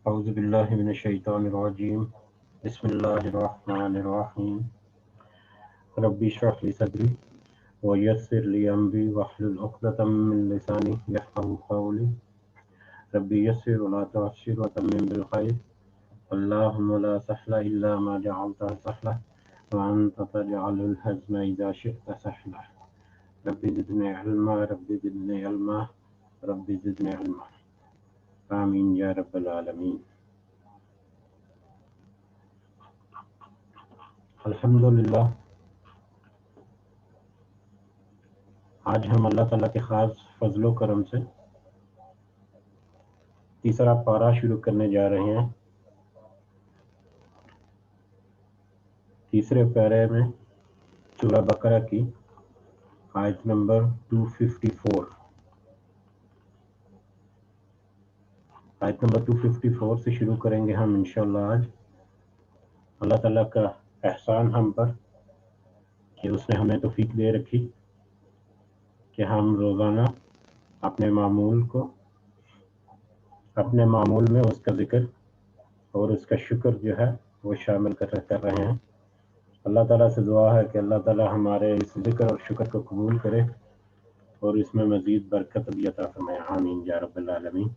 اعوذ باللہ من الشیطان الرجیم بسم اللہ الرحمن الرحیم ربی اشرح لی صدری ویسر لی امری واحلل عقدۃ من لسانی یفقہوا قولی ربی یسر ولا تعسر وتمم بالخیر اللہم لا سہل الا ما جعلته سہلا وانت تجعل الحزن اذا شئت سہلا ربی زدنی علما ربی زدنی علما ربی زدنی علما آمین یا رب العالمین۔ الحمدللہ آج ہم اللہ تعالیٰ کے خاص فضل و کرم سے تیسرا پارہ شروع کرنے جا رہے ہیں۔ تیسرے پیرے میں سورہ بقرہ کی آیت نمبر 254 آیت نمبر 254 سے شروع کریں گے ہم انشاءاللہ آج۔ اللہ تعالیٰ کا احسان ہم پر کہ اس نے ہمیں توفیق دے رکھی کہ ہم روزانہ اپنے معمول میں اس کا ذکر اور اس کا شکر جو ہے وہ شامل کر رہے ہیں۔ اللہ تعالیٰ سے دعا ہے کہ اللہ تعالیٰ ہمارے اس ذکر اور شکر کو قبول کرے اور اس میں مزید برکت بھی عطا فرمائے، آمین یا رب العالمین۔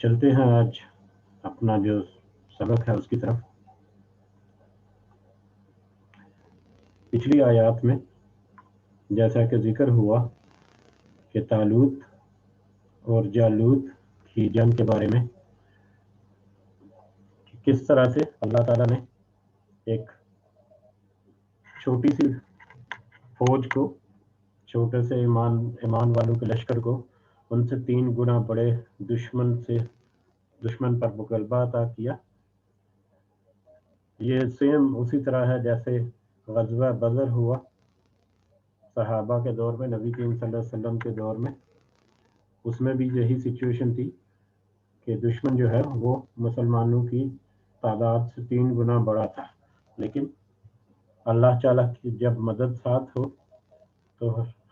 چلتے ہیں آج اپنا جو سبق ہے اس کی طرف۔ پچھلی آیات میں جیسا کہ ذکر ہوا کہ طالوت اور جالوت کی جنگ کے بارے میں، کہ کس طرح سے اللہ تعالیٰ نے ایک چھوٹی سی فوج کو، چھوٹے سے ایمان والوں کے لشکر کو، ان سے 3 گنا بڑے دشمن پر غلبہ عطا کیا۔ یہ سیم اسی طرح ہے جیسے غزوہ بدر ہوا صحابہ کے دور میں، نبی کریم صلی اللہ علیہ وسلم کے دور میں۔ اس میں بھی یہی سچویشن تھی کہ دشمن جو ہے وہ مسلمانوں کی تعداد سے 3 گنا بڑا تھا، لیکن اللہ تعالیٰ کی جب مدد ساتھ ہو تو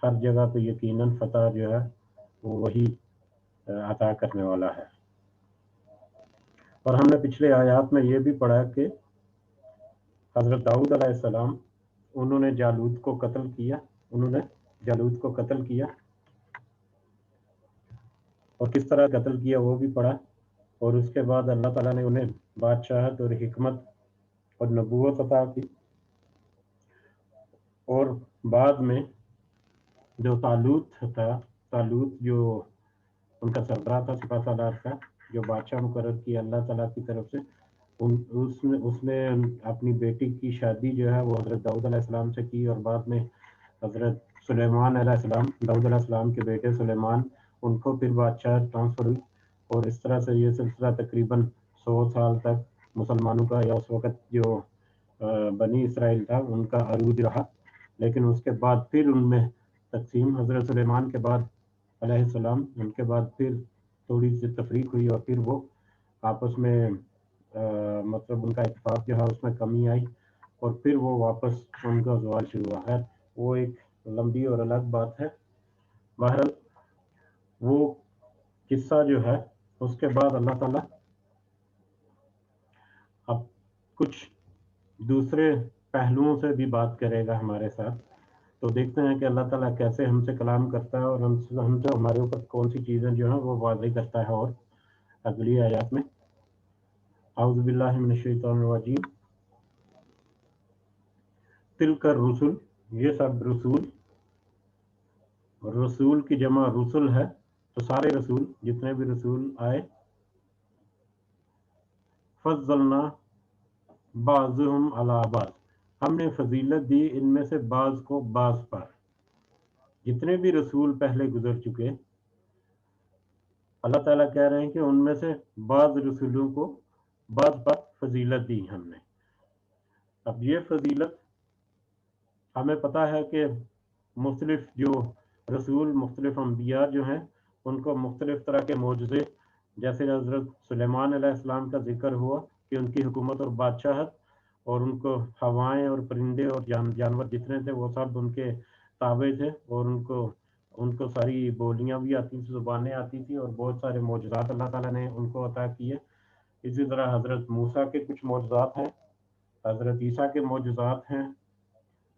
ہر جگہ پہ یقیناً فتح جو ہے وہ وہی عطا کرنے والا ہے۔ اور ہم نے پچھلے آیات میں یہ بھی پڑھا کہ حضرت داؤد علیہ السلام انہوں نے جالوت کو قتل کیا اور کس طرح قتل کیا وہ بھی پڑھا، اور اس کے بعد اللہ تعالیٰ نے انہیں بادشاہت اور حکمت اور نبوت عطا کی۔ اور بعد میں جو طالوت جو ان کا سردار تھا، سپہ سالار کا، جو بادشاہ مقرر کیا اللہ تعالیٰ کی طرف سے، اس نے اپنی بیٹی کی شادی جو ہے وہ حضرت داؤد علیہ السلام سے کی، اور بعد میں حضرت سلیمان علیہ السلام، داؤد علیہ السلام کے بیٹے سلیمان، ان کو پھر بادشاہ ٹرانسفر ہوئی، اور اس طرح سے یہ سلسلہ تقریباً 100 سال تک مسلمانوں کا، یا اس وقت جو بنی اسرائیل تھا ان کا عروج رہا۔ لیکن اس کے بعد پھر ان میں تقسیم، حضرت سلیمان کے بعد علیہ السلام، ان کے بعد پھر تھوڑی سی تفریق ہوئی، اور پھر وہ آپس میں مطلب ان کا اتفاق جو ہے اس میں کمی آئی، اور پھر وہ واپس ان کا زوال شروع ہوا ہے۔ وہ ایک لمبی اور الگ بات ہے۔ بہرحال وہ قصہ جو ہے اس کے بعد اللہ تعالیٰ اب کچھ دوسرے پہلوؤں سے بھی بات کرے گا ہمارے ساتھ، تو دیکھتے ہیں کہ اللہ تعالیٰ کیسے ہم سے کلام کرتا ہے، اور ہم سے ہمارے اوپر کون سی چیزیں جو ہیں وہ واضح کرتا ہے۔ اور اگلی آیات میں اعوذ باللہ من الشیطان الرجیم، تلک الرسل، یہ سب رسول کی جمع رسل ہے، تو سارے رسول جتنے بھی رسول آئے، فضلنا بعضهم علی بعض، ہم نے فضیلت دی ان میں سے بعض کو بعض پر۔ جتنے بھی رسول پہلے گزر چکے، اللہ تعالیٰ کہہ رہے ہیں کہ ان میں سے بعض رسولوں کو بعض پر فضیلت دی ہم نے۔ اب یہ فضیلت ہمیں پتہ ہے کہ مختلف جو رسول، مختلف انبیاء جو ہیں ان کو مختلف طرح کے معجزے، جیسے حضرت سلیمان علیہ السلام کا ذکر ہوا کہ ان کی حکومت اور بادشاہت، اور ان کو ہوائیں اور پرندے اور جانور جتنے تھے وہ سب ان کے تابع تھے، اور ان کو ان کو ساری بولیاں بھی آتی تھیں، زبانیں آتی تھیں، اور بہت سارے معجزات اللہ تعالیٰ نے ان کو عطا کیے۔ اسی طرح حضرت موسیٰ کے کچھ معجزات ہیں، حضرت عیسیٰ کے معجزات ہیں۔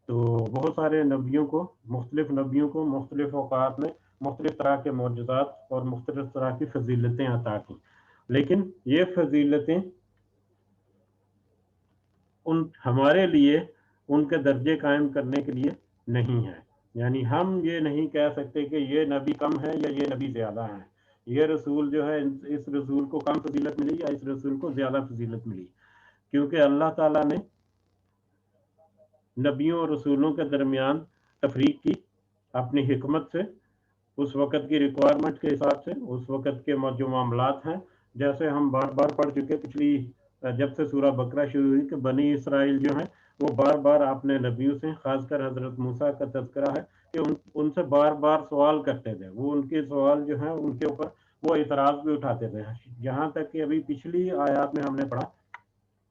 تو بہت سارے نبیوں کو، مختلف نبیوں کو مختلف اوقات میں مختلف طرح کے معجزات اور مختلف طرح کی فضیلتیں عطا کی، لیکن یہ فضیلتیں ہمارے لیے ان کے درجے قائم کرنے کے لیے نہیں ہیں۔ یعنی ہم یہ نہیں کہہ سکتے کہ یہ نبی کم ہے یا یہ نبی زیادہ ہے، یہ رسول جو ہے اس رسول کو کم فضیلت ملی یا اس رسول کو زیادہ فضیلت ملی، کیونکہ اللہ تعالیٰ نے نبیوں اور رسولوں کے درمیان تفریق کی اپنی حکمت سے، اس وقت کی ریکوائرمنٹ کے حساب سے، اس وقت کے جو معاملات ہیں، جیسے ہم بار بار پڑھ چکے پچھلی جب سے سورہ بقرہ شروع ہوئی کہ بنی اسرائیل جو ہیں وہ بار بار اپنے نبیوں سے، خاص کر حضرت موسیٰ کا تذکرہ ہے کہ ان سے بار بار سوال کرتے تھے، وہ ان کے سوال جو ہیں ان کے اوپر وہ اعتراض بھی اٹھاتے تھے، یہاں تک کہ ابھی پچھلی آیات میں ہم نے پڑھا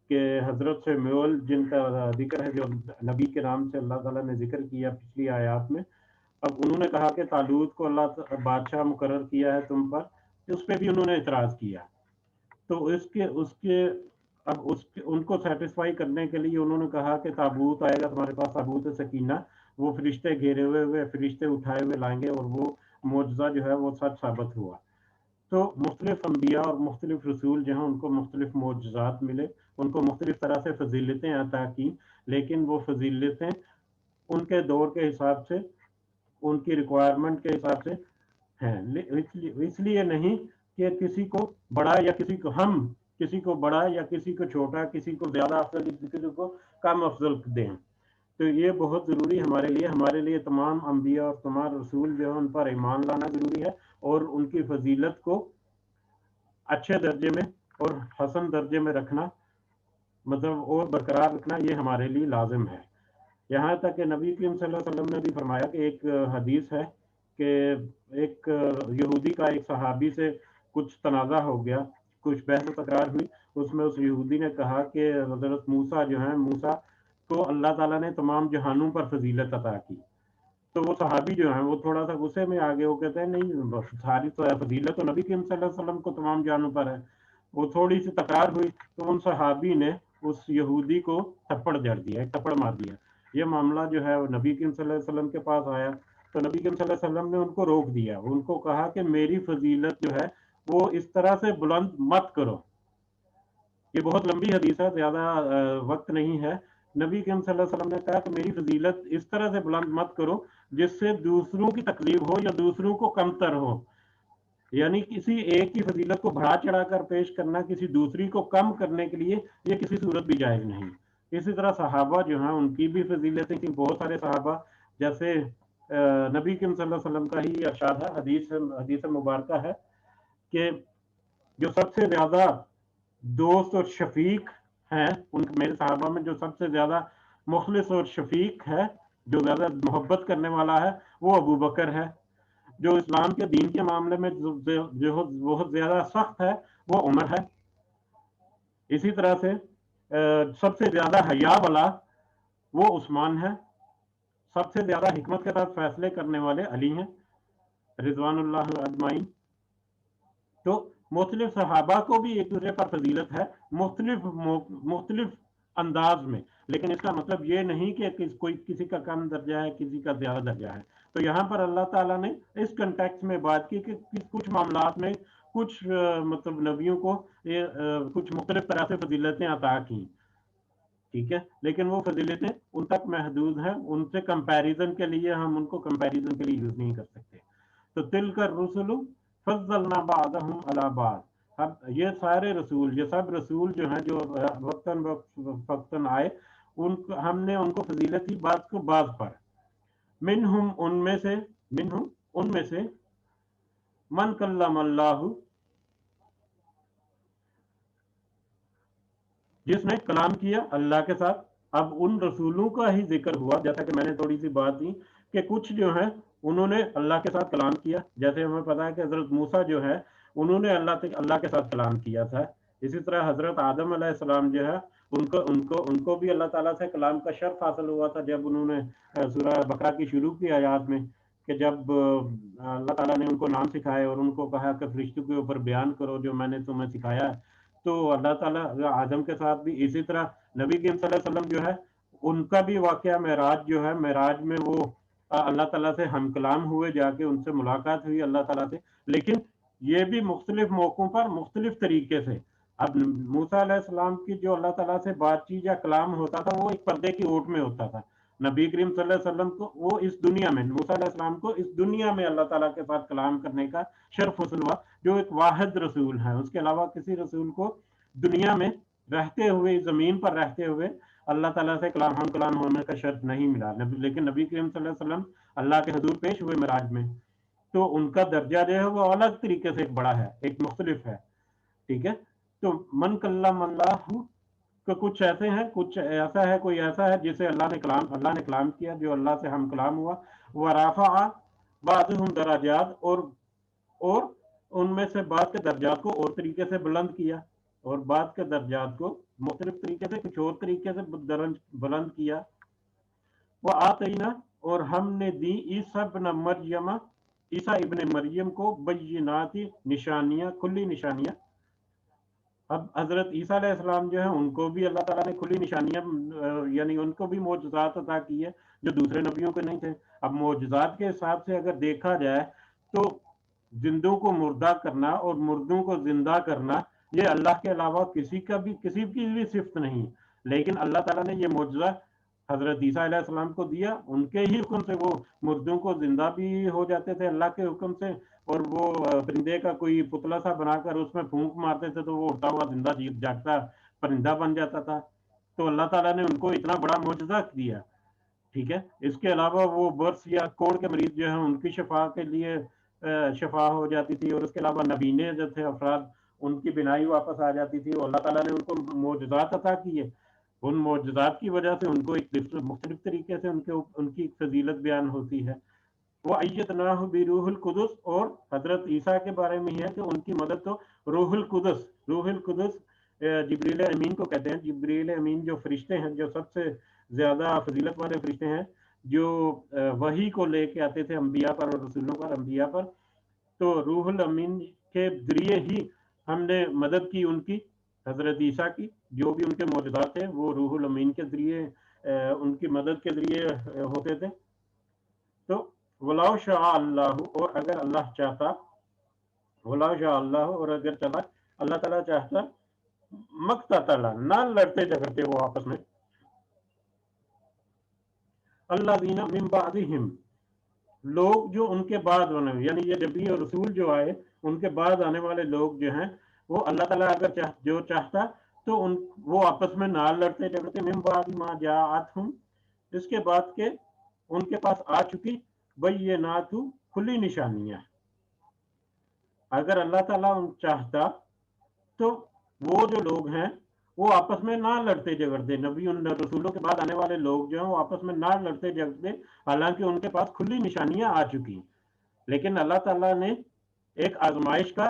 کہ حضرت سمیعول جن کا ذکر ہے، جو نبی کے نام سے اللہ تعالیٰ نے ذکر کیا پچھلی آیات میں، اب انہوں نے کہا کہ طالوت کو اللہ بادشاہ مقرر کیا ہے تم پر، اس پہ بھی انہوں نے اعتراض کیا۔ تو ان کو سیٹسفائی کرنے کے لیے انہوں نے کہا کہ تابوت آئے گا تمہارے پاس، تابوت سکینہ، وہ فرشتے گھیرے ہوئے فرشتے اٹھائے ہوئے لائیں گے، اور وہ معجزہ جو ہے وہ سچ ثابت ہوا۔ تو مختلف انبیاء اور مختلف رسول جو ہیں ان کو مختلف معجزات ملے، ان کو مختلف طرح سے فضیلتیں عطا کی، لیکن وہ فضیلتیں ان کے دور کے حساب سے، ان کی ریکوائرمنٹ کے حساب سے ہیں، اس لیے نہیں کہ کسی کو بڑا یا کسی کو بڑا یا کسی کو چھوٹا، کسی کو زیادہ افضل کسی کو کم افضل دیں۔ تو یہ بہت ضروری ہمارے لیے تمام انبیاء اور تمام رسول جو ہیں ان پر ایمان لانا ضروری ہے، اور ان کی فضیلت کو اچھے درجے میں اور حسن درجے میں رکھنا، مطلب اور برقرار رکھنا، یہ ہمارے لیے لازم ہے۔ یہاں تک کہ نبی کریم صلی اللہ علیہ وسلم نے بھی فرمایا کہ ایک حدیث ہے کہ ایک یہودی کا ایک صحابی سے کچھ تنازع ہو گیا، کچھ بحث و تکرار ہوئی، اس میں اس یہودی نے کہا کہ حضرت موسیٰ جو ہیں، موسیٰ کو اللہ تعالیٰ نے تمام جہانوں پر فضیلت عطا کی۔ تو وہ صحابی جو ہیں وہ تھوڑا سا غصے میں آگے، وہ کہتے ہیں نہیں، ساری فضیلت تو نبی کریم صلی اللہ علیہ وسلم کو تمام جہانوں پر ہے۔ وہ تھوڑی سی تکرار ہوئی تو ان صحابی نے اس یہودی کو تھپڑ جڑ دیا، ایک تھپڑ مار دیا۔ یہ معاملہ جو ہے وہ نبی کریم صلی اللہ علیہ وسلم کے پاس آیا، تو نبی کریم صلی اللہ علیہ وسلم نے ان کو روک دیا، ان کو کہا کہ میری فضیلت جو ہے وہ اس طرح سے بلند مت کرو۔ یہ بہت لمبی حدیث ہے، زیادہ وقت نہیں ہے۔ نبی کریم صلی اللہ علیہ وسلم نے کہا کہ میری فضیلت اس طرح سے بلند مت کرو جس سے دوسروں کی تکلیف ہو یا دوسروں کو کمتر ہو، یعنی کسی ایک کی فضیلت کو بڑھا چڑھا کر پیش کرنا کسی دوسری کو کم کرنے کے لیے، یہ کسی صورت بھی جائز نہیں۔ اسی طرح صحابہ جو ہیں ان کی بھی فضیلتیں تھیں، بہت سارے صحابہ، جیسے نبی کریم صلی اللہ علیہ وسلم کا ہی ارشاد ہے، حدیث مبارکہ ہے کہ جو سب سے زیادہ دوست اور شفیق ہیں، میرے صحابہ میں جو سب سے زیادہ مخلص اور شفیق ہے، جو زیادہ محبت کرنے والا ہے، وہ ابو بکر ہے۔ جو اسلام کے دین کے معاملے میں جو بہت زیادہ سخت ہے، وہ عمر ہے۔ اسی طرح سے سب سے زیادہ حیا والا وہ عثمان ہے۔ سب سے زیادہ حکمت کے ساتھ فیصلے کرنے والے علی ہیں رضوان اللہ اجمعین۔ تو مختلف صحابہ کو بھی ایک دوسرے پر فضیلت ہے، مختلف انداز میں، لیکن اس کا مطلب یہ نہیں کہ کوئی کسی کا کم درجہ ہے، کسی کا زیادہ درجہ ہے۔ تو یہاں پر اللہ تعالیٰ نے اس کنٹیکس میں بات کی کہ کچھ معاملات میں کچھ مطلب نبیوں کو کچھ مختلف طرح سے فضیلتیں عطا کی، ٹھیک ہے، لیکن وہ فضیلتیں ان تک محدود ہیں، ان سے کمپیریزن کے لیے ہم ان کو کمپیریزن کے لیے یوز نہیں کر سکتے۔ تو تلک الرسل فضلنا بعضهم علی بعض، اب یہ سارے رسول، یہ سب رسول جو ہیں جو وقتاً آئے، ہم نے ان کو فضیلت دی بعض کو بعض پر، منہم ان میں سے من کلم اللہ، جس نے کلام کیا اللہ کے ساتھ۔ اب ان رسولوں کا ہی ذکر ہوا، جیسا کہ میں نے تھوڑی سی بات کی کہ کچھ جو ہیں انہوں نے اللہ کے ساتھ کلام کیا، جیسے ہمیں پتا ہے کہ حضرت موسیٰ جو ہے انہوں نے اللہ کے ساتھ کلام کیا تھا۔ اسی طرح حضرت آدم علیہ السلام جو ہے ان کو بھی اللہ تعالیٰ سے کلام کا شرف حاصل ہوا تھا، جب انہوں نے سورہ بقرہ کی شروع کی آیات میں کہ جب اللہ تعالیٰ نے ان کو نام سکھائے اور ان کو کہا کہ فرشتوں کے اوپر بیان کرو جو میں نے تمہیں سکھایا ہے، تو اللہ تعالیٰ آدم کے ساتھ بھی اسی طرح نبی کریم صلی اللہ علیہ وسلم جو ہے ان کا بھی واقعہ معراج جو ہے، معراج میں وہ اللہ تعالیٰ سے ہم کلام ہوئے، جا کے ان سے ملاقات ہوئی اللہ تعالیٰ سے، لیکن یہ بھی مختلف موقعوں پر مختلف طریقے سے۔ اب موسیٰ علیہ السلام کی جو اللہ تعالیٰ سے بات چیت یا کلام ہوتا تھا وہ ایک پردے کی اوٹ میں ہوتا تھا، نبی کریم صلی اللہ علیہ وسلم کو وہ اس دنیا میں، موسیٰ علیہ السلام کو اس دنیا میں اللہ تعالیٰ کے ساتھ کلام کرنے کا شرف حاصل ہوا، جو ایک واحد رسول ہے، اس کے علاوہ کسی رسول کو دنیا میں رہتے ہوئے، زمین پر رہتے ہوئے اللہ تعالیٰ سے کلام ہم کلام ہونے کا شرف نہیں ملا، لیکن نبی کریم صلی اللہ علیہ وسلم اللہ کے حضور پیش ہوئے معراج میں، تو ان کا درجہ جو ہے وہ الگ طریقے سے ایک بڑا ہے، ایک مختلف ہے، ٹھیک ہے۔ تو من کلم اللہ کہ کچھ ایسے ہیں، کچھ ایسا ہے، کوئی ایسا ہے جسے اللہ نے کلام کیا، جو اللہ سے ہم کلام ہوا، ورفع بعضهم درجات، اور ان میں سے بعض کے درجات کو اور طریقے سے بلند کیا، اور بعض کے درجات کو مختلف طریقے سے کچھ اور طریقے سے بلند کیا۔ وآتینا، اور ہم نے دی عیسیٰ ابن مریم، عیسیٰ ابن مریم کو بینات، نشانیاں، کھلی نشانیاں۔ اب حضرت عیسیٰ علیہ السلام جو ہے ان کو بھی اللہ تعالیٰ نے کھلی نشانیاں، یعنی ان کو بھی معجزات عطا کی ہے جو دوسرے نبیوں کے نہیں تھے۔ اب معجزات کے حساب سے اگر دیکھا جائے تو زندوں کو مردہ کرنا اور مردوں کو زندہ کرنا یہ اللہ کے علاوہ کسی کی بھی صفت نہیں، لیکن اللہ تعالیٰ نے یہ معجزہ حضرت عیسیٰ علیہ السلام کو دیا، ان کے ہی حکم سے وہ مردوں کو زندہ بھی ہو جاتے تھے اللہ کے حکم سے، اور وہ پرندے کا کوئی پتلا سا بنا کر اس میں پھونک مارتے تھے تو وہ اڑتا ہوا زندہ جاگتا پرندہ بن جاتا تھا۔ تو اللہ تعالیٰ نے ان کو اتنا بڑا معجزہ دیا، ٹھیک ہے۔ اس کے علاوہ وہ برس یا کوڑ کے مریض جو ہیں ان کی شفا کے لیے شفا ہو جاتی تھی، اور اس کے علاوہ نبینے جو تھے افراد ان کی بینائی واپس آ جاتی تھی، اور اللہ تعالیٰ نے ان کو معجزات عطا کیے، ان معجزات کی وجہ سے ان کو ایک مختلف طریقے سے ان کی فضیلت بیان ہوتی ہے۔ وَأَيَّدْنَاهُ بِرُوحِ الْقُدُسِ، اور حضرت عیسیٰ کے بارے میں یہ ہے کہ ان کی مدد تو روح القدس جبریل امین کو کہتے ہیں۔ جبریل امین جو فرشتے ہیں، جو سب سے زیادہ فضیلت والے فرشتے ہیں، جو وحی کو لے کے آتے تھے انبیاء پر اور رسولوں پر، انبیاء پر، تو روح الامین کے ذریعے ہی ہم نے مدد کی ان کی، حضرت عیسیٰ کی، جو بھی ان کے معجزات تھے وہ روح الامین کے ذریعے ان کی مدد کے ذریعے ہوتے تھے۔ تو وَلَوْ شَاءَ اللَّهُ، اور اگر اللہ چاہتا، وَلَوْ شَاءَ اللَّهُ، اور اگر چلا اللہ تعالیٰ چاہتا، مقتتل، نہ لڑتے جھگڑتے وہ آپس میں، الذین من بعدہم، لوگ جو ان کے بعد ہونے، یعنی یہ نبی اور رسول جو آئے ان کے بعد آنے والے لوگ جو ہیں، وہ اللہ تعالیٰ اگر جو چاہتا تو وہ آپس میں نہ لڑتے جھگڑتے، من بعد ما جاءتہم، اس کے بعد کہ ان کے پاس آ چکی بینات، کھلی نشانیاں۔ اگر اللہ تعالیٰ چاہتا تو وہ جو لوگ ہیں وہ آپس میں نہ لڑتے جھگڑتے، نبی ان رسولوں کے بعد آنے والے لوگ جو ہیں وہ آپس میں نہ لڑتے جھگڑتے، حالانکہ ان کے پاس کھلی نشانیاں آ چکی، لیکن اللہ تعالیٰ نے ایک آزمائش کا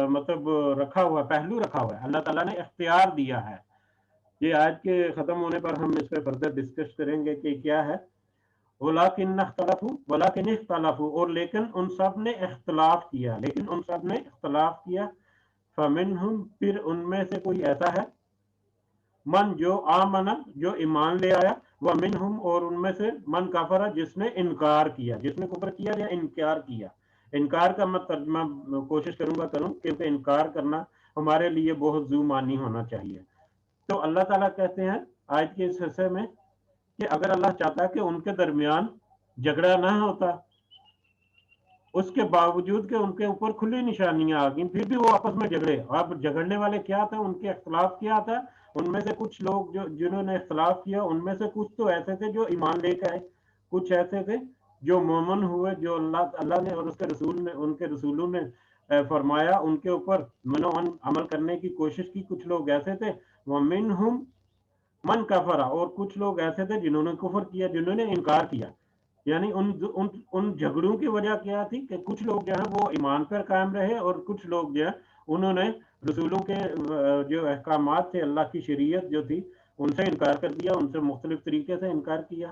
مطلب رکھا ہوا، پہلو رکھا ہوا ہے، اللہ تعالیٰ نے اختیار دیا ہے۔ یہ آج کے ختم ہونے پر ہم اس پہ فردر ڈسکس کریں گے کہ کیا ہے۔ وَلَٰكِنَّ اخْتَلَفُوا، اور لیکن ان سب نے اختلاف کیا، فَمِنْهُمْ، پھر ان میں سے کوئی ایسا ہے، من جو آمن، جو ایمان لے آیا، وَمِنْهُمْ، اور ان میں سے من کفر، جس نے انکار کیا، جس نے کفر کیا یا انکار کیا۔ انکار کا میں ترجمہ کوشش کروں کیونکہ انکار کرنا ہمارے لیے بہت ذو معنی ہونا چاہیے۔ تو اللہ تعالیٰ کہتے ہیں آج کے اس حصے میں کہ اگر اللہ چاہتا کہ ان کے درمیان جھگڑا نہ ہوتا، اس کے باوجود کہ ان کے اوپر کھلی نشانیاں آ گئیں، پھر بھی وہ آپس میں جھگڑے۔ اب جھگڑنے والے کیا تھے، ان کے اختلاف کیا تھا؟ ان میں سے کچھ لوگ جنہوں نے اختلاف کیا، ان میں سے کچھ تو ایسے تھے جو ایمان لے کے آئے، کچھ ایسے تھے جو مومن ہوئے، جو اللہ نے اور اس کے رسول نے، ان کے رسولوں نے فرمایا ان کے اوپر منو عمل کرنے کی کوشش کی، کچھ لوگ ایسے تھے۔ وَمِنْهُمْ من کفر، اور کچھ لوگ ایسے تھے جنہوں نے کفر کیا، جنہوں نے انکار کیا۔ یعنی ان جھگڑوں کی وجہ کیا تھی کہ کچھ لوگ جو ہیں وہ ایمان پر قائم رہے، اور کچھ لوگ جو ہیں انہوں نے رسولوں کے جو احکامات تھے، اللہ کی شریعت جو تھی، ان سے انکار کر دیا، ان سے مختلف طریقے سے انکار کیا۔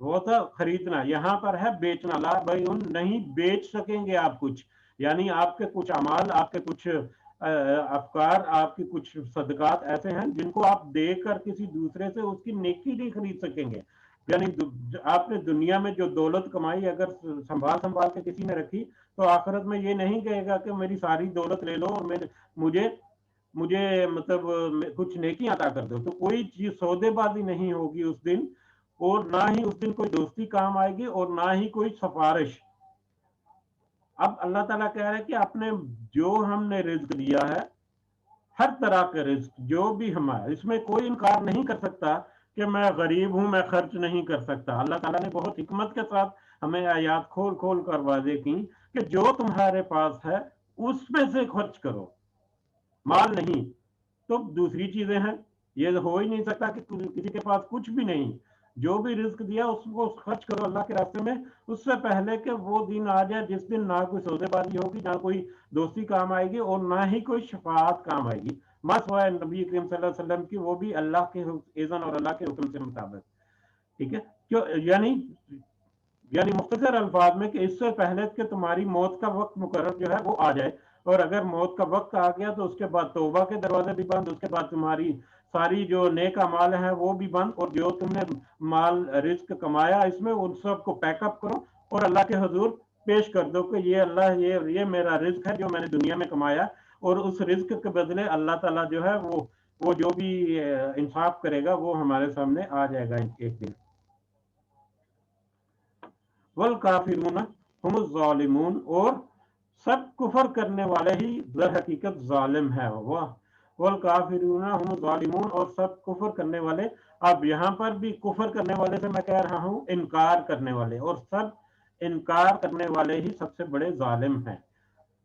وہ تھا خریدنا، یہاں پر ہے بیچنا، لا بھائی ان نہیں بیچ سکیں گے آپ کچھ، یعنی آپ کے کچھ اعمال، آپ کے کچھ افکار، آپ کی کچھ صدقات ایسے ہیں جن کو آپ دے کر کسی دوسرے سے اس کی نیکی نہیں خرید سکیں گے. یعنی آپ نے دنیا میں جو دولت کمائی اگر سنبھال سنبھال کے کسی نے رکھی تو آخرت میں یہ نہیں کہے گا کہ میری ساری دولت لے لو اور مجھے مجھے مطلب کچھ نیکی عطا کر دو. تو کوئی چیز سودے بازی نہیں ہوگی اس دن، اور نہ ہی اس دن کوئی دوستی کام آئے گی اور نہ ہی کوئی سفارش. اب اللہ تعالیٰ کہہ رہے ہیں کہ اپنے جو ہم نے رزق دیا ہے، ہر طرح کا رزق جو بھی ہمارا، اس میں کوئی انکار نہیں کر سکتا کہ میں غریب ہوں، میں خرچ نہیں کر سکتا. اللہ تعالیٰ نے بہت حکمت کے ساتھ ہمیں آیات کھول کھول کر واضح کی کہ جو تمہارے پاس ہے اس میں سے خرچ کرو، مال نہیں. تو دوسری چیزیں ہیں، یہ ہو ہی نہیں سکتا کہ کسی کے پاس کچھ بھی نہیں. جو بھی رزق دیا اس کو خرچ کرو اللہ کے راستے میں، اس سے پہلے کہ وہ دن آ جائے جس دن نہ کوئی سودے بازی ہوگی، نہ کوئی دوستی کام آئے گی اور نہ ہی کوئی شفاعت کام آئے گی. مسوائے نبی کریم صلی اللہ علیہ وسلم کی، وہ بھی اللہ کے اذن اور اللہ کے حکم سے مطابق. ٹھیک ہے، یعنی مختصر الفاظ میں کہ اس سے پہلے کہ تمہاری موت کا وقت مقرر جو ہے وہ آ جائے، اور اگر موت کا وقت آ گیا تو اس کے بعد توبہ کے دروازے بھی بند، اس کے بعد تمہاری ساری جو نیک اعمال ہیں وہ بھی بند، اور جو تم نے مال رزق کمایا اس میں ان سب کو پیک اپ کرو اور اللہ کے حضور پیش کر دو کہ یہ اللہ، یہ میرا رزق ہے جو میں نے دنیا میں کمایا، اور اس رزق کے بدلے اللہ تعالیٰ جو ہے وہ جو بھی انصاف کرے گا وہ ہمارے سامنے آ جائے گا ایک دن. والکافرون هم الظالمون، اور سب کفر کرنے والے ہی در حقیقت ظالم ہے. والکافرون هم الظالمون، اور سب کفر کرنے والے. اب یہاں پر بھی کفر کرنے والے سے میں کہہ رہا ہوں انکار کرنے والے، اور سب انکار کرنے والے ہی سب سے بڑے ظالم ہیں.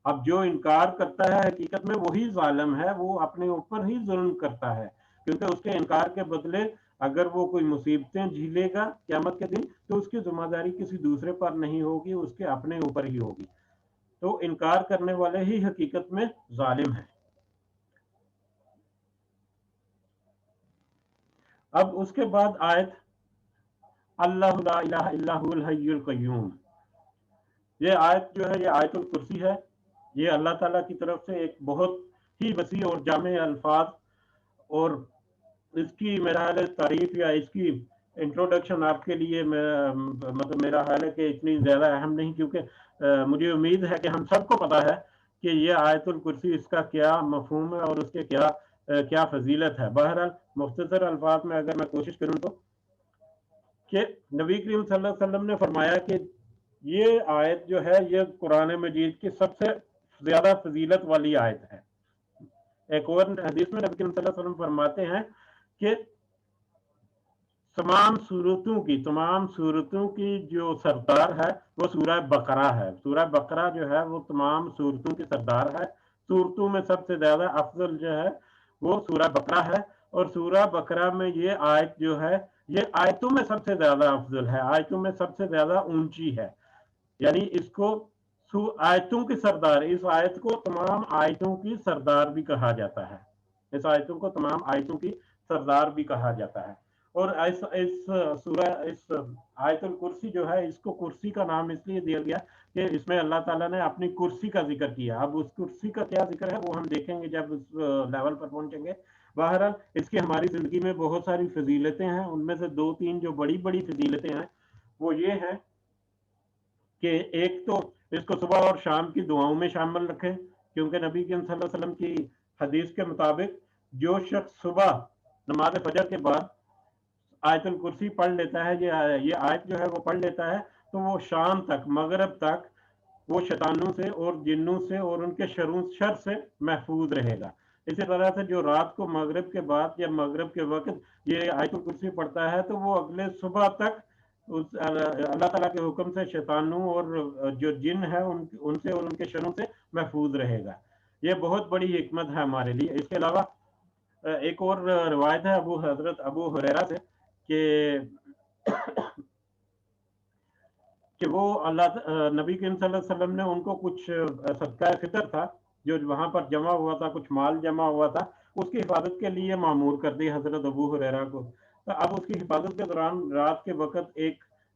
اب جو انکار کرتا ہے حقیقت میں وہی ظالم ہے، وہ اپنے اوپر ہی ظلم کرتا ہے، کیونکہ اس کے انکار کے بدلے اگر وہ کوئی مصیبتیں جھیلے گا قیامت کے دن تو اس کی ذمہ داری کسی دوسرے پر نہیں ہوگی، اس کے اپنے اوپر ہی ہوگی. تو انکار کرنے والے ہی حقیقت میں ظالم ہیں. اب اس کے بعد آیت اللہ لا الہ الا هو الحی القیوم. یہ آیت جو ہے یہ آیت الکرسی ہے. یہ اللہ تعالیٰ کی طرف سے ایک بہت ہی وسیع اور جامع الفاظ، اور اس کی میرا خیال ہے تعریف یا اس کی انٹروڈکشن آپ کے لیے مطلب میرا خیال ہے کہ اتنی زیادہ اہم نہیں، کیونکہ مجھے امید ہے کہ ہم سب کو پتا ہے کہ یہ آیت الکرسی اس کا کیا مفہوم ہے اور اس کے کیا فضیلت ہے. بہرحال مختصر الفاظ میں اگر میں کوشش کروں تو کہ نبی کریم صلی اللہ علیہ وسلم نے فرمایا کہ یہ آیت جو ہے یہ قرآن مجید کی سب سے زیادہ فضیلت والی آیت ہے. ایک اور حدیث میں نبی کریم صلی اللہ علیہ وسلم فرماتے ہیں کہ تمام صورتوں کی جو سردار ہے وہ سورہ بقرہ ہے. سورہ بقرہ جو ہے وہ تمام صورتوں کی سردار ہے. صورتوں میں سب سے زیادہ افضل جو ہے وہ سورہ بقرہ ہے، اور سورہ بقرہ میں یہ آیت جو ہے یہ آیتوں میں سب سے زیادہ افضل ہے، آیتوں میں سب سے زیادہ اونچی ہے. یعنی اس کو آیتوں کی سردار، اس آیت کو تمام آیتوں کی سردار بھی کہا جاتا ہے، اس آیتوں کو تمام آیتوں کی سردار بھی کہا جاتا ہے. اور اس آیت الکرسی جو ہے اس کو کرسی کا نام اس لیے دیا گیا کہ اس میں اللہ تعالیٰ نے اپنی کرسی کا ذکر کیا. اب اس کرسی کا کیا ذکر ہے وہ ہم دیکھیں گے جب اس لیول پر پہنچیں گے. بہرحال اس کی ہماری زندگی میں بہت ساری فضیلتیں ہیں، ان میں سے دو تین جو بڑی بڑی فضیلتیں ہیں وہ یہ ہیں کہ ایک تو اس کو صبح اور شام کی دعاؤں میں شامل رکھیں، کیونکہ نبی صلی اللہ علیہ وسلم کی حدیث کے مطابق جو شخص صبح نماز فجر کے بعد آیت الکرسی پڑھ لیتا ہے، یہ آیت جو ہے وہ پڑھ لیتا ہے، تو وہ شام تک، مغرب تک وہ شیطانوں سے اور جنوں سے اور ان کے شر سے محفوظ رہے گا. اسی طرح سے جو رات کو مغرب کے بعد یا مغرب کے وقت یہ آیت الکرسی پڑھتا ہے تو وہ اگلے صبح تک اللہ تعالیٰ کے حکم سے شیطانوں اور جو جن ہے ان سے اور ان کے شروں سے محفوظ رہے گا. یہ بہت بڑی حکمت ہے ہمارے لیے. اس کے علاوہ ایک اور روایت ہے حضرت ابو ہریرہ سے کہ وہ نبی کریم صلی اللہ علیہ وسلم نے ان کو کچھ صدقہ فطر تھا جو وہاں پر جمع ہوا تھا، کچھ مال جمع ہوا تھا، اس کی حفاظت کے لیے معمور کر دی حضرت ابو ہریرہ کو. تو اب اس کی حفاظت کے دوران رات کے وقت ایک